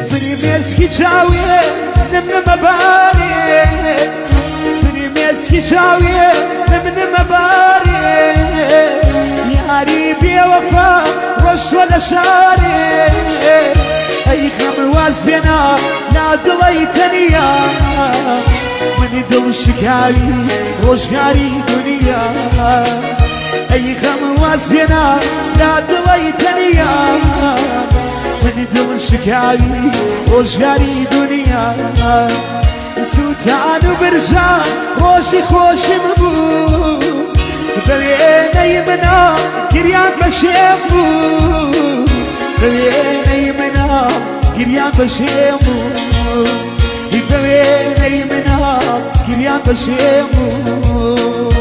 فرمێسکی چاویێ نمنمە بارێ فرمێسکی چاویێ نمنمە بارێ یاری بێوەفا ڕۆشتوە لە شارێ ئەی خەمواز بێنا نادڵی تەنیا منی دڵ شکاوی ڕۆژگاری دنیا ئەی خەمواز بێنا نادڵی تەنیا منی دڵ شکاوی ڕۆژگاری دنیا سووتان و برژان ڕۆژی خۆشم بوو بە وێنەی منە گریان بە شێم بوو بە وێنەی منە گریان بە شێم بوو بە وێنەی منە گریان بە شێم بوو